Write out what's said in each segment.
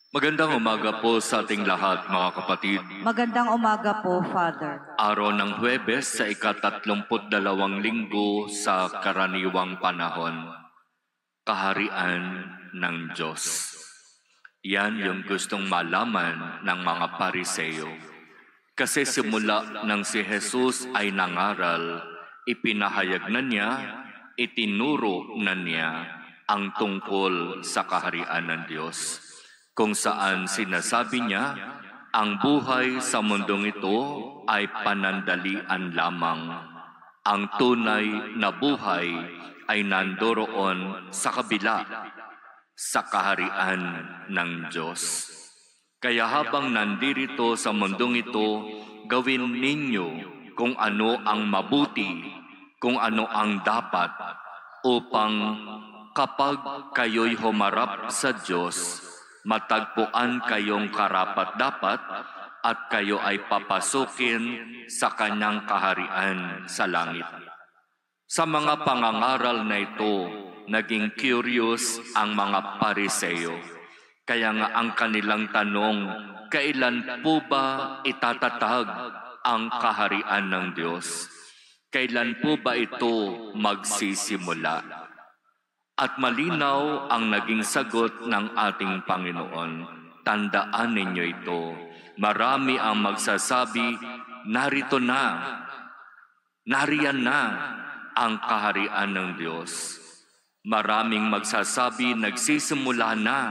Magandang umaga po sa ating lahat, mga kapatid. Magandang umaga po, Father. Araw ng Huwebes sa ika-32 linggo sa karaniwang panahon. Kaharian ng Diyos. Yan yung gustong malaman ng mga Pariseo. Kasi simula nang si Jesus ay nangaral, ipinahayag na niya, itinuro na niya ang tungkol sa kaharian ng Diyos. Kung saan sinasabi niya, ang buhay sa mundong ito ay panandalian lamang. Ang tunay na buhay ay nandoroon sa kabila, sa kaharian ng Diyos. Kaya habang nandirito sa mundong ito, gawin ninyo kung ano ang mabuti, kung ano ang dapat, upang kapag kayo'y humarap sa Diyos, matagpuan kayong karapat-dapat at kayo ay papasukin sa kanyang kaharian sa langit. Sa mga pangangaral na ito, naging curious ang mga Pariseo. Kaya nga ang kanilang tanong, kailan po ba itatatag ang kaharian ng Diyos? Kailan po ba ito magsisimula? At malinaw ang naging sagot ng ating Panginoon. Tandaan ninyo ito. Marami ang magsasabi, narito na, nariyan na ang kaharian ng Diyos. Maraming magsasabi, nagsisimula na.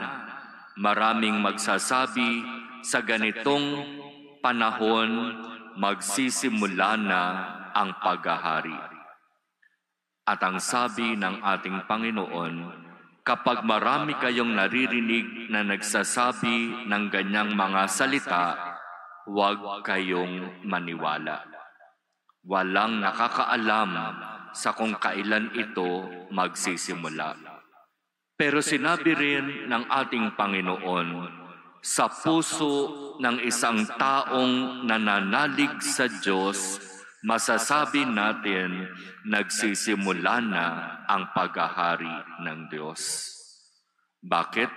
Maraming magsasabi, sa ganitong panahon, magsisimula na ang paghahari. At ang sabi ng ating Panginoon, kapag marami kayong naririnig na nagsasabi ng ganyang mga salita, huwag kayong maniwala. Walang nakakaalam sa kung kailan ito magsisimula. Pero sinabi rin ng ating Panginoon, sa puso ng isang taong nananalig sa Diyos, masasabi natin, nagsisimula na ang paghahari ng Diyos. Bakit?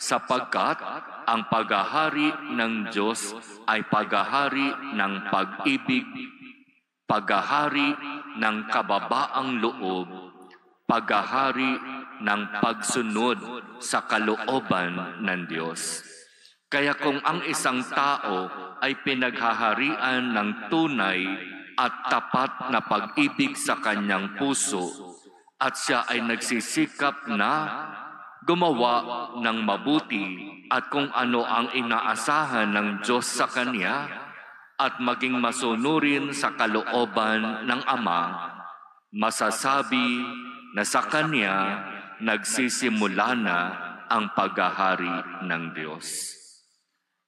Sapagkat ang paghahari ng Diyos ay paghahari ng pag-ibig, paghahari ng kababaang loob, paghahari ng pagsunod sa kalooban ng Diyos. Kaya kung ang isang tao ay pinaghaharian ng tunay at tapat na pag-ibig sa kanyang puso, at siya ay nagsisikap na gumawa ng mabuti at kung ano ang inaasahan ng Diyos sa kanya, at maging masunurin sa kalooban ng Ama, masasabi na sa kanya nagsisimula na ang paghahari ng Diyos.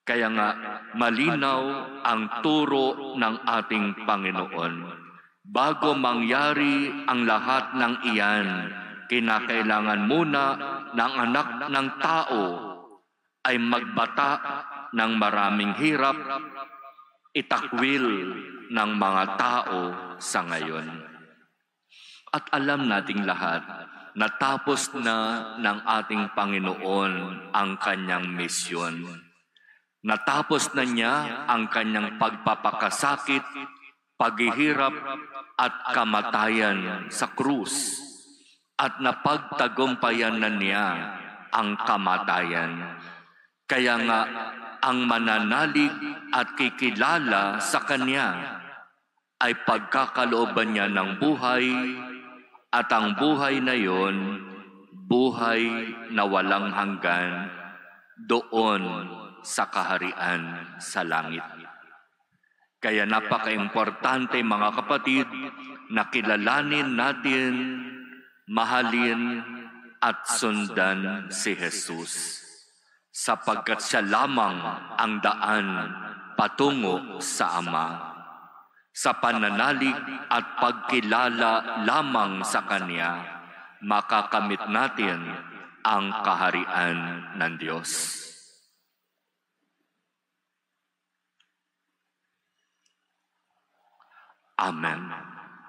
Kaya nga, malinaw ang turo ng ating Panginoon. Bago mangyari ang lahat ng iyan, kinakailangan muna ng anak ng tao ay magbata ng maraming hirap, itakwil ng mga tao sa ngayon. At alam nating lahat, natapos na ng ating Panginoon ang kanyang misyon. Natapos na niya ang kanyang pagpapakasakit, paghihirap at kamatayan sa krus. At napagtagumpayan na niya ang kamatayan. Kaya nga, ang mananalig at kikilala sa kanya ay pagkakalooban niya ng buhay, at ang buhay na yon, buhay na walang hanggan, doon sa kaharian sa langit. Kaya napaka-importante mga kapatid na kilalanin natin, mahalin at sundan si Jesus, sapagkat siya lamang ang daan patungo sa Ama. Sa pananalig at pagkilala lamang sa Kanya, makakamit natin ang kaharian ng Diyos. Amen.